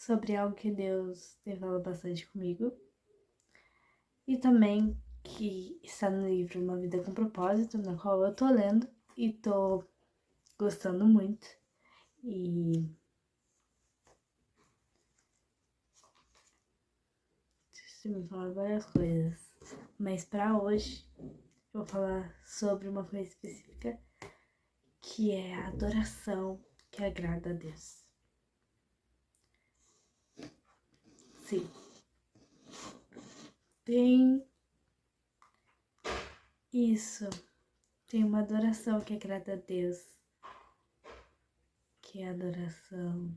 sobre algo que Deus tem falado bastante comigo. E também que está no livro Uma Vida com Propósito, na qual eu tô lendo e tô gostando muito. E você me fala várias coisas. Mas para hoje eu vou falar sobre uma coisa específica, que é a adoração que agrada a Deus. Sim. Tem isso. Tem uma adoração que agrada a Deus. Que é a adoração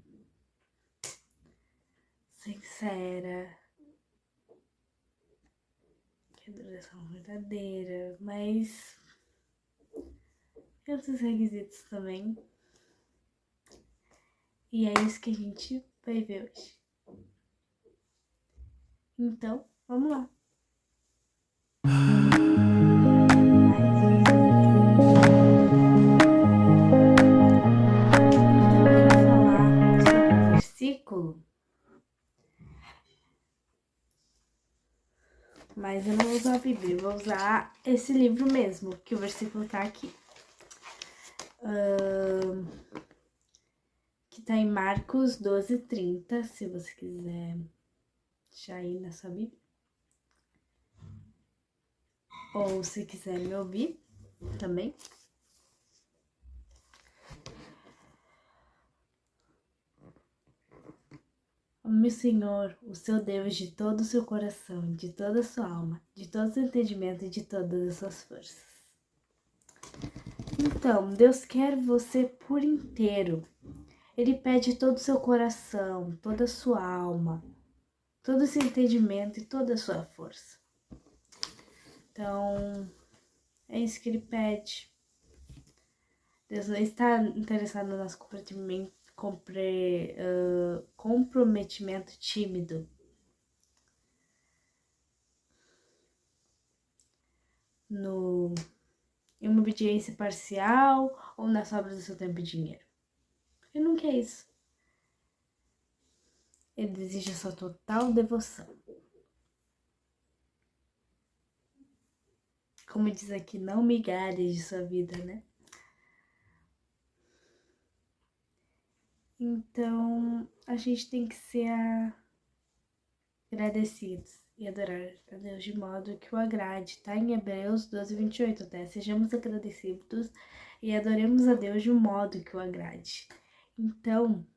sincera. Que é a adoração verdadeira. Mas tem outros requisitos também. E é isso que a gente vai ver hoje. Então, vamos lá. Então, eu vou falar sobre o versículo, mas eu não vou usar a Bíblia, eu vou usar esse livro mesmo, que o versículo tá aqui. Que tá em Marcos 12:30, se você quiser deixar aí na sua Bíblia. Ou se quiser me ouvir também. Ame o Senhor, o seu Deus, de todo o seu coração, de toda a sua alma, de todo o seu entendimento e de todas as suas forças. Então, Deus quer você por inteiro. Ele pede todo o seu coração, toda a sua alma, todo o seu entendimento e toda a sua força. Então, é isso que ele pede. Deus não está interessado no nosso comprometimento tímido. Em uma obediência parcial ou na sobra do seu tempo e dinheiro. Ele não quer isso. Ele deseja sua total devoção. Como diz aqui, não migalhas de sua vida, né? Então, a gente tem que ser agradecidos e adorar a Deus de modo que o agrade. Tá em Hebreus 12:28 até. Sejamos agradecidos e adoremos a Deus de um modo que o agrade. Então,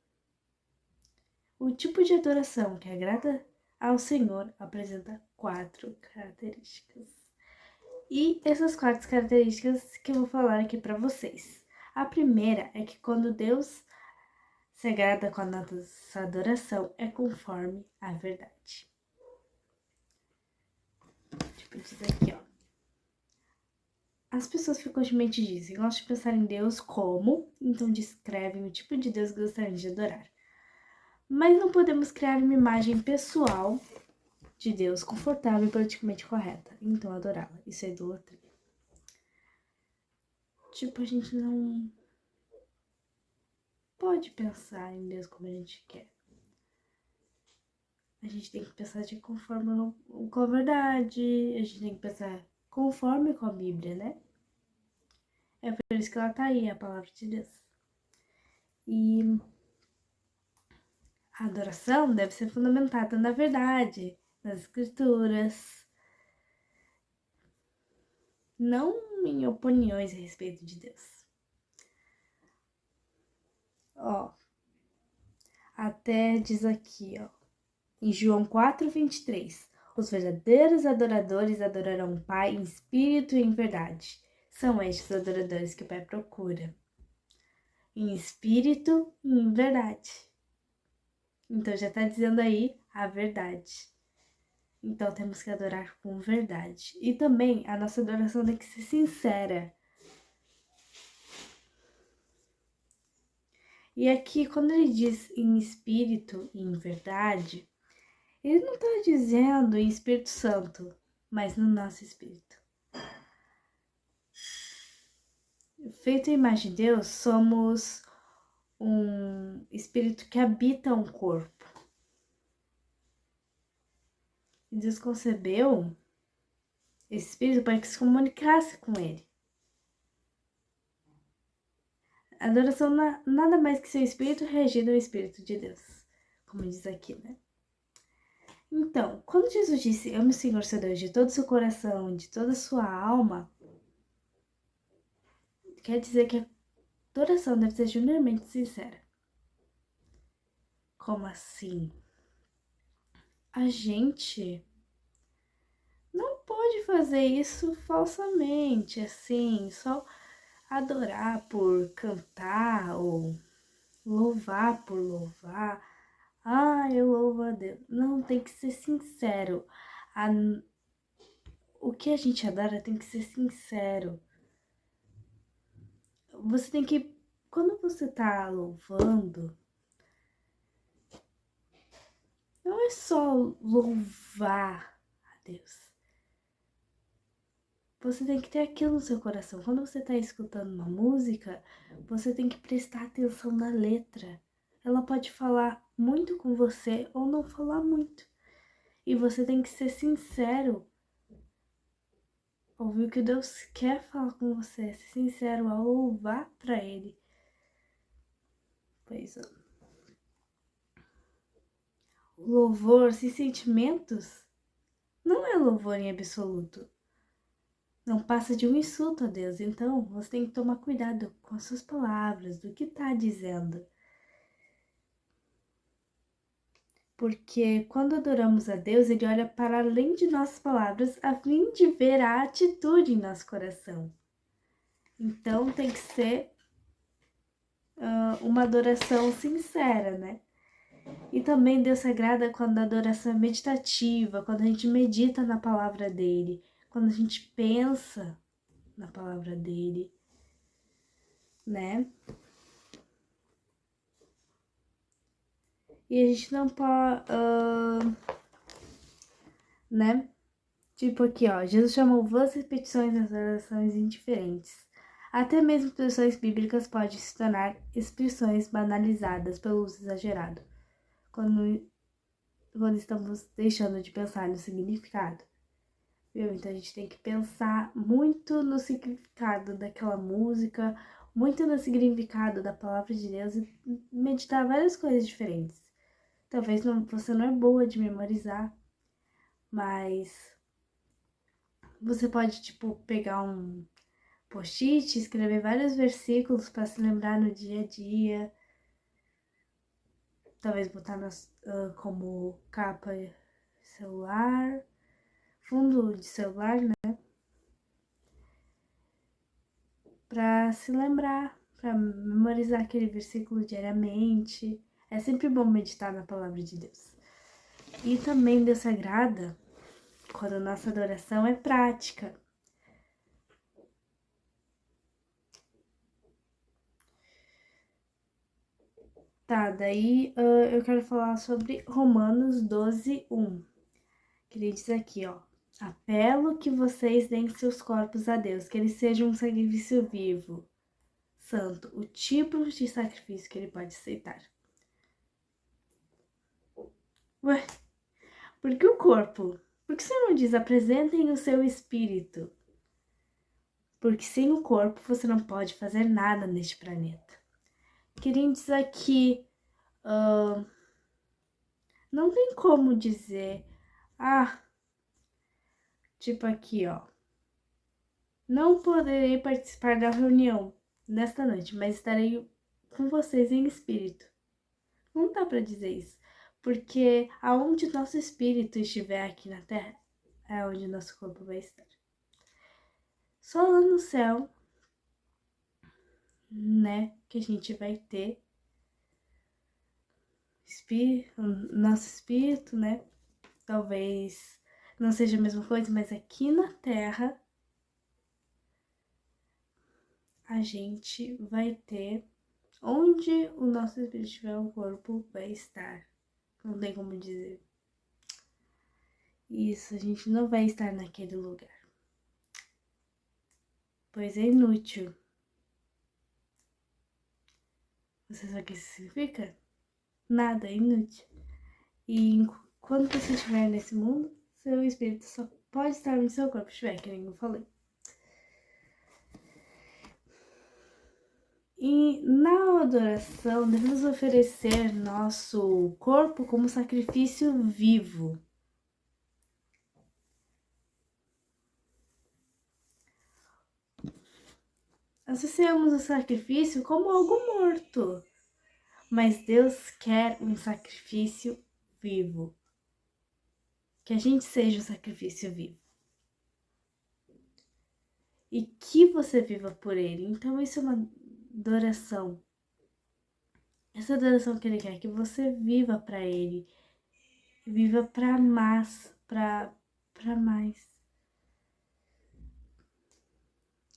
o tipo de adoração que agrada ao Senhor apresenta 4 características. E essas 4 características que eu vou falar aqui para vocês. A primeira é que quando Deus se agrada com a nossa adoração, é conforme a verdade. Tipo, diz aqui, ó. As pessoas frequentemente dizem, gosto de pensar em Deus como, então descrevem o tipo de Deus que gostariam de adorar. Mas não podemos criar uma imagem pessoal de Deus confortável e politicamente correta, então adorá-la. Isso é idolatria. Tipo, a gente não pode pensar em Deus como a gente quer. A gente tem que pensar de conforme com a verdade, a gente tem que pensar conforme com a Bíblia, né? É por isso que ela tá aí, a palavra de Deus. E a adoração deve ser fundamentada na verdade, nas escrituras, não em opiniões a respeito de Deus. Ó, até diz aqui, ó, em João 4:23, os verdadeiros adoradores adorarão o Pai em espírito e em verdade. São estes adoradores que o Pai procura. Em espírito e em verdade. Então já está dizendo aí a verdade. Então temos que adorar com verdade. E também a nossa adoração tem que ser sincera. E aqui, quando ele diz em espírito e em verdade, ele não está dizendo em Espírito Santo, mas no nosso espírito. Feito à imagem de Deus, somos um espírito que habita um corpo. Deus concebeu esse espírito para que se comunicasse com ele. A adoração nada mais que seu espírito reagindo ao Espírito de Deus, como diz aqui, né? Então, quando Jesus disse, ame o Senhor seu Deus de todo o seu coração, de toda a sua alma, quer dizer que a adoração deve ser genuinamente sincera. Como assim? A gente não pode fazer isso falsamente, assim, só adorar por cantar ou louvar por louvar. Ah, eu louvo a Deus. Não, tem que ser sincero. O que a gente adora tem que ser sincero. Você tem que, quando você tá louvando, não é só louvar a Deus. Você tem que ter aquilo no seu coração. Quando você tá escutando uma música, você tem que prestar atenção na letra. Ela pode falar muito com você ou não falar muito. E você tem que ser sincero. Ouvir o que Deus quer falar com você. Ser sincero ao louvar pra Ele. Pois é. O louvor sem sentimentos não é louvor em absoluto. Não passa de um insulto a Deus. Então, você tem que tomar cuidado com as suas palavras, do que tá dizendo. Porque quando adoramos a Deus, Ele olha para além de nossas palavras a fim de ver a atitude em nosso coração. Então tem que ser uma adoração sincera, né? E também Deus se agrada quando a adoração é meditativa, quando a gente medita na palavra dEle, quando a gente pensa na palavra dEle, né? E a gente não pode, né? Tipo aqui, ó, Jesus chamou vãs repetições nas orações indiferentes. Até mesmo expressões bíblicas podem se tornar expressões banalizadas pelo uso exagerado, quando estamos deixando de pensar no significado. Viu? Então a gente tem que pensar muito no significado daquela música, muito no significado da palavra de Deus e meditar várias coisas diferentes. Talvez você não é boa de memorizar, mas você pode, tipo, pegar um post-it, escrever vários versículos para se lembrar no dia a dia. Talvez botar como capa celular, fundo de celular, né? Para se lembrar, para memorizar aquele versículo diariamente. É sempre bom meditar na palavra de Deus. E também Deus se agrada quando a nossa adoração é prática. Tá, daí eu quero falar sobre Romanos 12:1. Que ele diz aqui, ó. Apelo que vocês deem seus corpos a Deus, que eles sejam um sacrifício vivo, santo, o tipo de sacrifício que ele pode aceitar. Ué, por que o corpo? Por que você não diz apresentem o seu espírito? Porque sem o corpo você não pode fazer nada neste planeta. Queria dizer aqui, não tem como dizer, tipo aqui, ó. Não poderei participar da reunião nesta noite, mas estarei com vocês em espírito. Não dá para dizer isso, porque aonde nosso espírito estiver aqui na Terra, é onde nosso corpo vai estar. Só lá no céu, né, que a gente vai ter nosso espírito, né? Talvez não seja a mesma coisa, mas aqui na Terra a gente vai ter onde o nosso espírito estiver, o corpo vai estar. Não tem como dizer. Isso, a gente não vai estar naquele lugar. Pois é inútil. Você sabe o que isso significa? Nada, é inútil. E quando você estiver nesse mundo, seu espírito só pode estar no seu corpo, estiver, que nem eu falei. E na adoração, devemos oferecer nosso corpo como sacrifício vivo. Associamos o sacrifício como algo morto, mas Deus quer um sacrifício vivo. Que a gente seja o sacrifício vivo. E que você viva por Ele. Então isso é uma adoração. Essa adoração que Ele quer, que você viva para Ele. Viva para mais, para mais.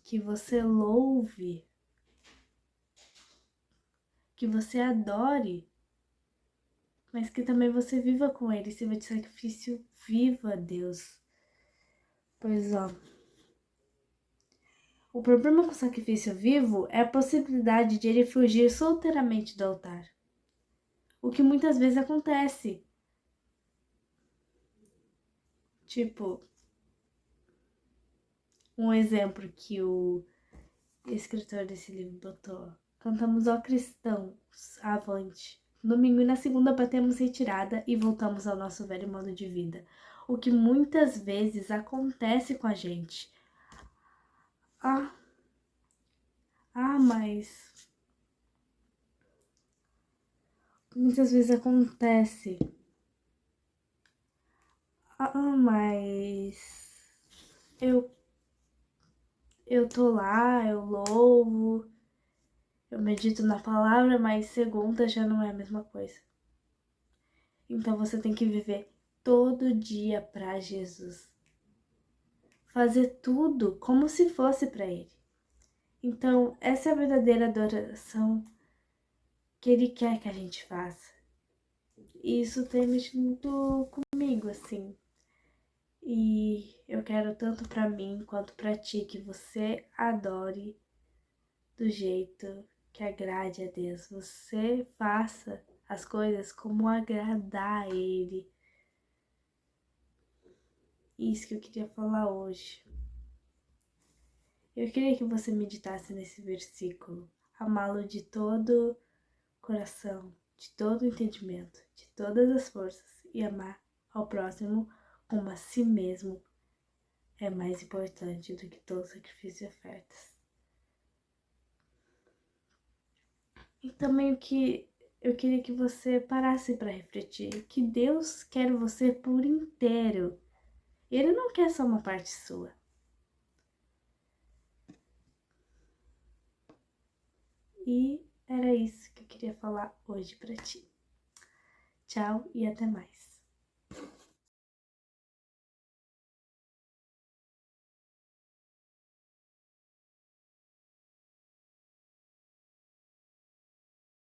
Que você louve. Que você adore. Mas que também você viva com Ele. Sirva de sacrifício vivo a Deus. Pois ó. O problema com o sacrifício vivo é a possibilidade de ele fugir solteiramente do altar. O que muitas vezes acontece. Tipo, um exemplo que o escritor desse livro botou. Cantamos ó cristãos, avante. Domingo e na segunda batemos retirada e voltamos ao nosso velho modo de vida. O que muitas vezes acontece com a gente. Mas muitas vezes acontece. Mas eu tô lá, eu louvo, eu medito na palavra, mas segunda já não é a mesma coisa. Então você tem que viver todo dia para Jesus. Fazer tudo como se fosse para Ele. Então, essa é a verdadeira adoração que Ele quer que a gente faça. E isso tem mexido muito comigo, assim. E eu quero tanto para mim quanto para ti que você adore do jeito que agrade a Deus. Você faça as coisas como agradar a Ele. Isso que eu queria falar hoje. Eu queria que você meditasse nesse versículo. Amá-lo de todo coração, de todo entendimento, de todas as forças e amar ao próximo como a si mesmo é mais importante do que todo sacrifício e ofertas. E também o que eu queria que você parasse para refletir, que Deus quer você por inteiro. Ele não quer só uma parte sua. E era isso que eu queria falar hoje para ti. Tchau e até mais.